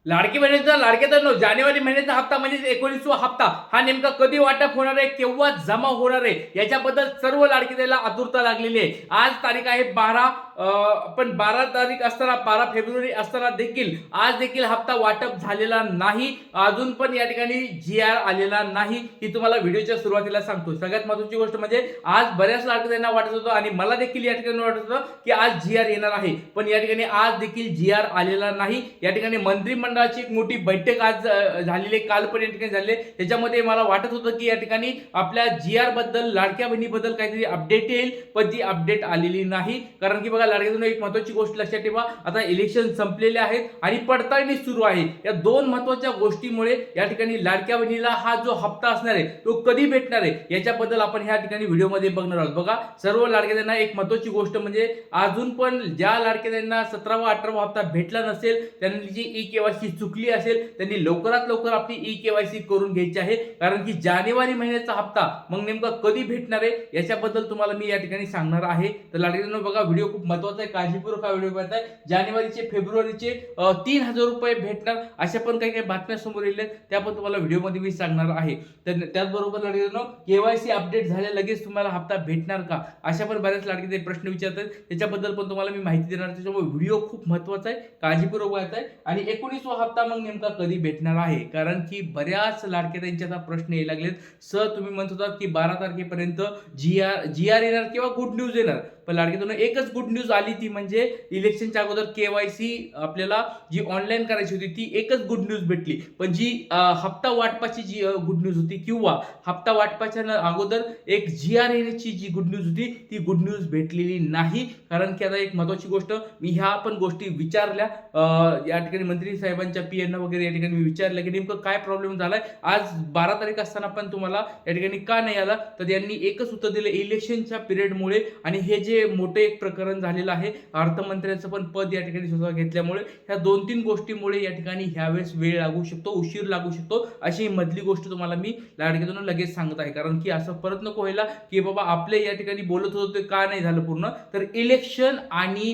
लाडकी बहिणीचा लाडक्या जानेवारी महिन्याचा हप्ता म्हणजे 19वा हप्ता हा नेमका कधी वाटप होणार आहे, केव्हा जमा होणार आहे, याच्याबद्दल सर्व लाडकीताईला आतुरता लागलेली आहे. आज तारीख आहे 12, पण 12 तारीख असताना 12 फेब्रुवारी असताना देखील आज देखील हप्ता वाटप झालेला नाही. अजून पण या ठिकाणी GR आलेला नाही. ही तुम्हाला व्हिडिओच्या सुरुवातीला सांगतो. सगळ्यात महत्त्वाची गोष्ट म्हणजे आज बऱ्याच लाडकीताईंना वाटत होतं आणि मला देखील या ठिकाणी वाटत होतं की आज GR येणार आहे, पण या ठिकाणी आज देखील GR आलेला नाही. या ठिकाणी मंत्रिमंडळाची एक मोठी बैठक आज झालेली, काल पण या ठिकाणी झाले. त्याच्यामध्ये मला वाटत होतं की या ठिकाणी आपल्या GR बद्दल, लाडक्या बहिणीबद्दल काहीतरी अपडेट येईल, पण ती अपडेट आलेली नाही. कारण की बघा, लाडक्या एक महत्त्वाची गोष्ट लक्षात ठेवा, आता इलेक्शन संपलेले आहेत आणि पडताळणी सुरू आहे. या दोन महत्त्वाच्या गोष्टीमुळे या ठिकाणी लाडक्या बहिणीला हा जो हप्ता असणार आहे तो कधी भेटणार आहे याच्याबद्दल आपण ह्या ठिकाणी व्हिडिओमध्ये बघणार आहोत. बघा, सर्व लाडक्यांना एक महत्त्वाची गोष्ट म्हणजे अजून पण ज्या लाडक्यांना 17वा 18वा हप्ता भेटला नसेल, त्यांनी जी ई-केवायसी चुकली असेल, त्यांनी लवकरात लवकर आपली ई-केवायसी करून घ्यायची आहे. कारण की जानेवारी महिन्याचा हप्ता मग नेमका कधी भेटणार आहे याच्याबद्दल तुम्हाला मी या ठिकाणी सांगणार आहे. तर लाडक्यांना बघा, व्हिडिओ खूप महत्त्वाचा आहे, काळजीपूर्वक हा व्हिडिओ पाहताय. जानेवारीचे फेब्रुवारीचे 3,000 रुपये भेटणार अशा पण काही काही बातम्या समोर येईल, त्या पण तुम्हाला व्हिडिओमध्ये मी सांगणार आहे. तर त्याचबरोबर लाडक्यांनो, केवायसी अपडेट झाल्या लगेच तुम्हाला हप्ता भेटणार का, अशा पण बऱ्याच लाडके प्रश्न विचारतात. त्याच्याबद्दल पण तुम्हाला मी माहिती देणार. त्याच्यामुळे व्हिडिओ खूप महत्त्वाचा आहे, काळजीपूर्वक पाहताय. आणि 19वा हप्ता मग नेमका कधी भेटणार आहे, कारण की बऱ्याच लाडक्यांचे आता प्रश्न यायला लागलेत. सर, तुम्ही म्हणत होता की 12 तारखेपर्यंत GR येणार किंवा गुड न्यूज येणार, पण लाडक्यांना एकच गुड न्यूज आली, ती म्हणजे इलेक्शनच्या अगोदर केवायसी आपल्याला जी ऑनलाईन करायची होती ती एकच गुड न्यूज भेटली. पण जी हप्ता वाटपाची जी गुड न्यूज होती किंवा हप्ता वाटपाच्या अगोदर एक GR येण्याची जी गुड न्यूज होती ती गुड न्यूज भेटलेली नाही. कारण की आता एक महत्त्वाची गोष्ट, मी ह्या पण गोष्टी विचारल्या या ठिकाणी मंत्री साहेबांच्या PN वगैरे या ठिकाणी विचारलं की नेमकं काय प्रॉब्लेम झालाय, आज 12 तारीख असताना पण तुम्हाला या ठिकाणी का नाही आला. तर त्यांनी एकच उत्तर दिलं, इलेक्शनच्या पिरियडमुळे. आणि हे जे मोठे एक प्रकरण झालेलं आहे, अर्थमंत्र्यांचं पण पद या ठिकाणी स्वतः घेतल्यामुळे, ह्या 2-3 गोष्टीमुळे या ठिकाणी ह्यावेळेस वेळ लागू शकतो, उशीर लागू शकतो, अशी मधली गोष्ट तुम्हाला मी लाडक्यातून लगेच सांगत आहे. कारण की असं परत नको व्हायला की बाबा आपले या ठिकाणी बोलत होतो ते का नाही झालं पूर्ण. तर इलेक्शन आणि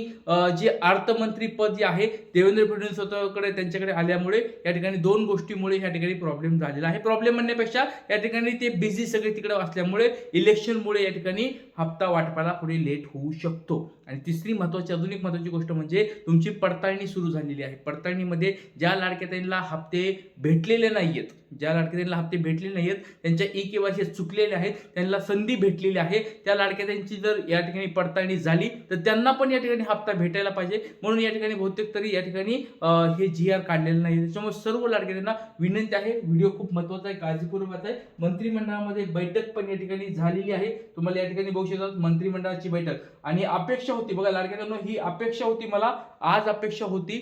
जे अर्थमंत्री पद जे आहे देवेंद्र फडणवीस स्वतःकडे त्यांच्याकडे आल्यामुळे या ठिकाणी 2 गोष्टीमुळे या ठिकाणी प्रॉब्लेम झालेला आहे. प्रॉब्लेम म्हणण्यापेक्षा या ठिकाणी ते बिझी सगळे तिकडे असल्यामुळे, इलेक्शनमुळे या ठिकाणी हप्ता वाटपाला पुढे लेट होऊ शकतो. आणि तिसरी महत्त्वाची, अजून एक महत्त्वाची गोष्ट म्हणजे तुमची पडताळणी सुरू झालेली आहे. पडताळणीमध्ये ज्या लाडक्यांना हप्ते भेटलेले नाहीयेत, ज्या लाडक्यांना हप्ते भेटलेले नाहीयेत, त्यांच्या ई-केवायसी चुकलेले आहेत, त्यांना संधी भेटलेली आहे, त्या लाडक्यांची जर या ठिकाणी पडताळणी झाली तर त्यांना पण या ठिकाणी हप्ता भेटायला पाहिजे. म्हणून या ठिकाणी बहुतेक तरी या ठिकाणी हे GR काढलेलं नाही. त्याच्यामुळे सर्व लाडक्यांना विनंती आहे, व्हिडिओ खूप महत्त्वाचा आहे, काळजीपूर्वक आहे. मंत्रिमंडळामध्ये बैठक पण या ठिकाणी झालेली आहे. तुम्हाला या ठिकाणी बघू शकता मंत्रिमंडळाची बैठक. आणि अपेक्षा होती, बघा लाडक्यांना ही अपेक्षा होती, मला आज अपेक्षा होती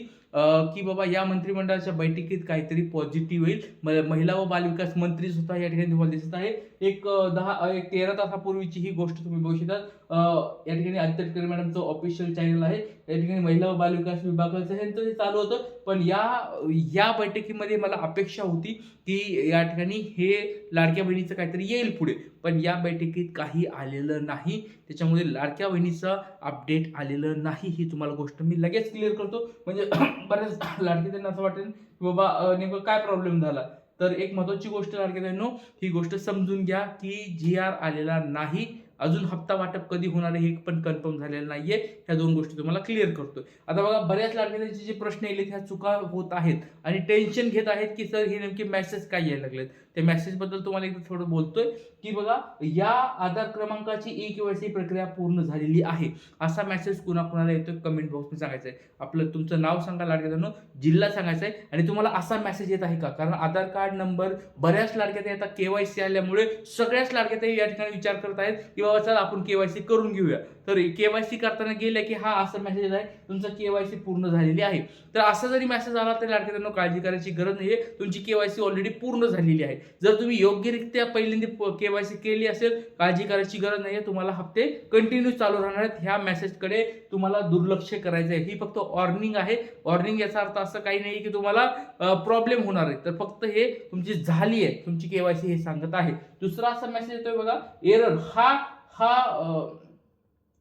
की बाबा या मंत्रिमंडळाच्या बैठकीत काहीतरी पॉझिटिव्ह होईल. महिला व बालविकास मंत्री सुद्धा या ठिकाणी तुम्हाला दिसत आहे. एक 13 तासापूर्वीची ही गोष्ट तुम्ही बघू शकता. या ठिकाणी आदित्य मॅडमचं ऑफिशियल चॅनल आहे, या ठिकाणी महिला व बालविकास विभागाचं ह्यांचं जे चालू होतं. पण या बैठकीमध्ये मला अपेक्षा होती की या ठिकाणी हे लाडक्या बहिणीचं काहीतरी येईल पुढे, पण या बैठकीत काही आलेलं नाही. त्याच्यामुळे लाडक्या बहिणीचं अपडेट आलेलं नाही. ही तुम्हाला गोष्ट मी लगेच क्लिअर करतो, म्हणजे बऱ्याच लाडके त्यांना असं वाटेल की बाबा नेमकं काय प्रॉब्लेम झाला. तर एक महत्त्वाची गोष्ट लाडक्यांनो, ही गोष्ट समजून घ्या की GR आलेला नाही. अजून हप्ता वाटप कधी होणार आहे हे पण कन्फर्म झालेलं नाहीये. ह्या 2 गोष्टी तुम्हाला क्लिअर करतोय. आता बघा, बऱ्याच लाडक्यांचे जे प्रश्न येलेत ह्या चुका होत आहेत आणि टेन्शन घेत आहेत की सर हे नेमके मेसेज काय यायला लागलेत. त्या मेसेज बद्दल तुम्हाला एकदा थोडं बोलतोय की बघा, या आधार क्रमांकाची ई-केवायसी प्रक्रिया पूर्ण झालेली आहे, असा मेसेज कुणाकुणाला येतोय कमेंट बॉक्समध्ये सांगायचं आहे. आपलं तुमचं नाव सांगा लाडक्यांनो, जिल्हा सांगायचा आहे, आणि तुम्हाला असा मेसेज येत आहे का. कारण आधार कार्ड नंबर बऱ्याच लाडक्यात आता केवायसी आल्यामुळे सगळ्याच लाडक्यात या ठिकाणी विचार करत आहेत की बाबा चला आपण केवायसी करून घेऊया. तर केवायसी करताना गेलं की हा असा मेसेज आहे, तुमचं केवायसी पूर्ण झालेली आहे. तर असा जरी मेसेज आला तर लाडक्यांनो काळजी करायची गरज नाहीये, तुमची केवायसी ऑलरेडी पूर्ण झालेली आहे. जर तुम्ही योग्यरित्या पहिल्यांदा केवायसी केली असेल, काळजी करायची गरज नाहीये, तुम्हाला हप्ते कंटिन्यू चालू राहणार आहेत. ह्या मेसेजकडे तुम्हाला दुर्लक्ष करायचं आहे. ही फक्त वॉर्निंग आहे. वॉर्निंग याचा अर्थ असं काही नाही की तुम्हाला प्रॉब्लेम होणार आहे, तर फक्त हे तुमची झाली आहे तुमची केवायसी हे सांगत आहे. दुसरा असा मेसेज येतोय बघा, एरर. हा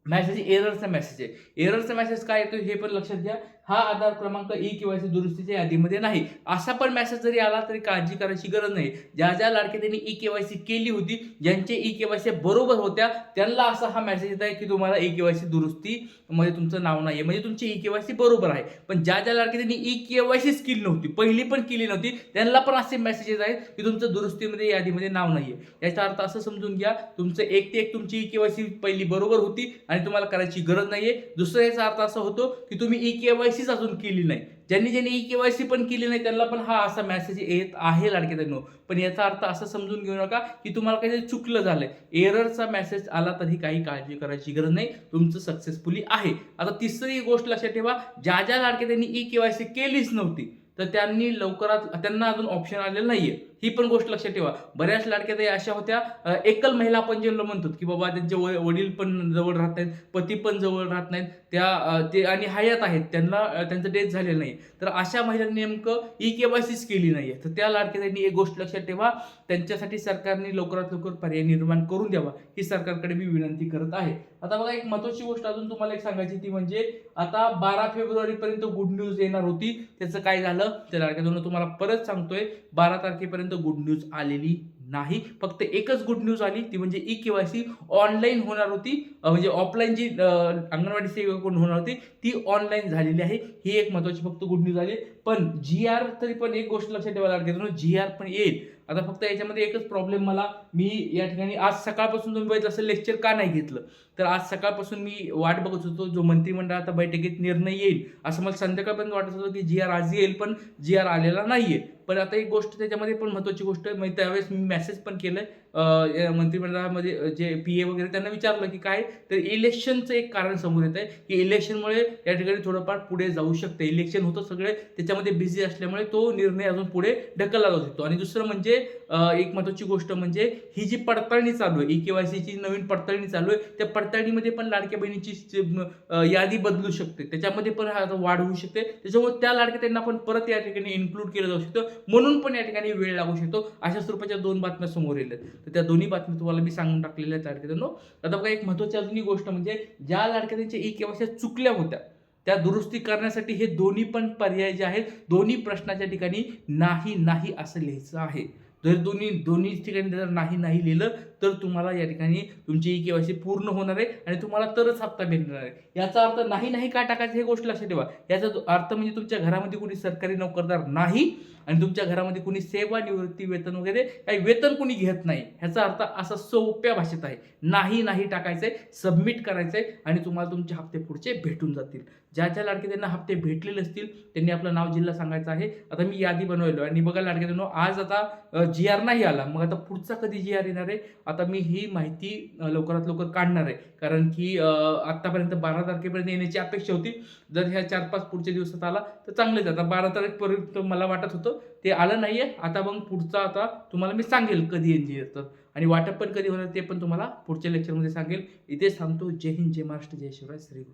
मेसेज एररचा मेसेज आहे. एररचा मेसेज काय येतो हे पण लक्षात घ्या. हा आधार क्रमांक ई-केवायसी दुरुस्तीच्या यादीमध्ये नाही. असा पण मेसेज जरी आला तरी काळजी करायची गरज नाही. ज्या लाडक्यांनी ई-केवायसी केली होती, ज्यांचे ई-केवायसी बरोबर होत्या, त्यांना असा हा मेसेज येत आहे की तुम्हाला ई-केवायसी दुरुस्तीमध्ये तुमचं नाव नाहीये. म्हणजे तुमची ई-केवायसी बरोबर आहे. पण ज्या लाडक्यांनी ई-केवायसीच केली नव्हती, पहिली पण केली नव्हती, त्यांना पण असे मेसेज येत आहेत की तुमचं दुरुस्तीमध्ये यादीमध्ये नाव नाहीये. याचा अर्थ असं समजून घ्या, तुमचं एक ते एक तुमची ई-केवायसी पहिली बरोबर होती आणि तुम्हाला करायची गरज नाहीये. दुसरा याचा अर्थ असा होतो की तुम्ही ई-केवायसीच अजून केली नाही. ज्यांनी ई-केवायसी पण केली नाही त्यांना पण हा असा मेसेज येत आहे लाडक्यांनो. पण याचा अर्थ असं समजून घेऊ नका की तुम्हाला काहीतरी चुकलं झालंय. एररचा मेसेज आला तरी काही काळजी करायची गरज नाही. तुमचं सक्सेसफुली आहे. आता तिसरी गोष्ट लक्षात ठेवा, ज्या लाडक्यांनी ई-केवायसी केलीच नव्हती तर त्यांना अजून ऑप्शन आलेलं नाहीये. ही पण गोष्ट लक्षात ठेवा. बऱ्याच लाडक्या ताई अशा होत्या, एकल महिला आपण ज्यांना म्हणतो की बाबा त्यांचे वडील पण जवळ राहत नाहीत, पती पण जवळ राहत नाहीत, ते आणि हयात आहेत, त्यांचं डेथ झालेलं नाही. तर अशा महिलांनी नेमकं ई-केवायसीच केली नाहीये. तर त्या लाडक्या ताईंनी एक गोष्ट लक्षात ठेवा, त्यांच्यासाठी सरकारने लवकरात लवकर पर्याय निर्माण करून द्यावा, ही सरकारकडे मी विनंती करत आहे. आता बघा, एक महत्त्वाची गोष्ट अजून तुम्हाला एक सांगायची, ती म्हणजे आता 12 फेब्रुवारीपर्यंत गुड न्यूज येणार होती. त्याचं काय झालं त्या लाडक्या तुम्हाला परत सांगतोय, 12 तारखेपर्यंत गुड न्यूज आलेली नाही. फक्त एकच गुड न्यूज आली, ती म्हणजे ई-केवायसी ऑनलाईन होणार होती. म्हणजे ऑफलाईन जी अंगणवाडी सेवेकडून होणार होती ती ऑनलाईन झालेली आहे. ही एक महत्त्वाची फक्त गुड न्यूज आली. पण जी-आर तरी पण एक गोष्ट लक्षात ठेवायला लागेल, जी-आर पण येईल. आता फक्त याच्यामध्ये एकच प्रॉब्लेम, मी या ठिकाणी आज सकाळपासून तुम्ही बघितलं असेल लेक्चर का नाही घेतलं, तर आज सकाळपासून मी वाट बघत होतो जो मंत्रिमंडळाच्या बैठकीत निर्णय येईल असं मला संध्याकाळपर्यंत वाटत होतं की जी-आर आज येईल, पण जी-आर आलेला नाहीये. पण आता एक गोष्ट त्याच्यामध्ये पण महत्त्वाची गोष्ट आहे, म्हणजे त्यावेळेस मी मेसेज पण केलंय मंत्रिमंडळामध्ये जे PA वगैरे त्यांना विचारलं की काय, तर इलेक्शनचं एक कारण समोर येत आहे की इलेक्शनमुळे या ठिकाणी थोडंफार पुढे जाऊ शकते. इलेक्शन होतं, सगळे त्याच्यामध्ये बिझी असल्यामुळे तो निर्णय अजून पुढे ढकलला जाऊ शकतो. आणि दुसरं म्हणजे एक महत्त्वाची गोष्ट म्हणजे ही जी पडताळणी चालू आहे, ई-केवायसीची नवीन पडताळणी चालू आहे, त्या पडताळणीमध्ये पण लाडक्या बहिणीची यादी बदलू शकते, त्याच्यामध्ये पण वाढ होऊ शकते. त्याच्यामुळे त्या लाडक्या त्यांना पण परत या ठिकाणी इन्क्लूड केलं जाऊ शकतं, म्हणून पण या ठिकाणी वेळ लागू शकतो. अशा स्वरूपाच्या 2 बातम्या समोर येतात. तर त्या दोन्ही बातम्या तुम्हाला मी सांगून टाकलेल्या आहेत लाडक्यांनो. आता बघा, एक महत्त्वाची अजून गोष्ट म्हणजे ज्या लाडक्या त्यांच्या ई-केवायसी चुकल्या होत्या त्या दुरुस्ती करण्यासाठी हे दोन्ही पण पर्याय जे आहेत, दोन्ही प्रश्नाच्या ठिकाणी नाही नाही असं लिहायचं आहे. जर दोन्ही ठिकाणी जर नाही नाही लिहिलं तर तुम्हाला या ठिकाणी तुमची ई-केवायसी पूर्ण होणार आहे आणि तुम्हाला तरच हप्ता मिळणार आहे. याचा अर्थ नाही नाही का टाकायचं हे गोष्ट लक्षात ठेवा. याचा अर्थ म्हणजे तुमच्या घरामध्ये कोणी सरकारी नोकरदार नाही आणि तुमच्या घरामध्ये कोणी सेवानिवृत्ती वेतन वगैरे काही वेतन कोणी घेत नाही. ह्याचा अर्थ असा सोप्या भाषेत आहे, नाही नाही टाकायचंय, सबमिट करायचंय आणि तुम्हाला तुमचे हप्ते पुढचे भेटून जातील. ज्या लाडके त्यांना हप्ते भेटलेले असतील त्यांनी आपलं नाव जिल्हा सांगायचं आहे. आता मी यादी बनवलो आणि बघा लाडक्यांनो, आज आता जी-आर नाही आला, मग आता पुढचा कधी जी-आर येणार आहे, आता मी ही माहिती लवकरात लवकर काढणार आहे. कारण की आतापर्यंत 12 तारखेपर्यंत येण्याची अपेक्षा होती. जर ह्या 4-5 पुढच्या दिवसात आला तर चांगलेच. आता 12 तारखेपर्यंत मला वाटत होतं, ते आलं नाहीये. आता मग पुढचा आता तुम्हाला मी सांगेल कधी येईल आणि वाटप पण कधी होणार ते पण तुम्हाला पुढच्या लेक्चरमध्ये सांगेल. इथेच थांबतो. जय हिंद, जय महाराष्ट्र, जय शिवराय, श्री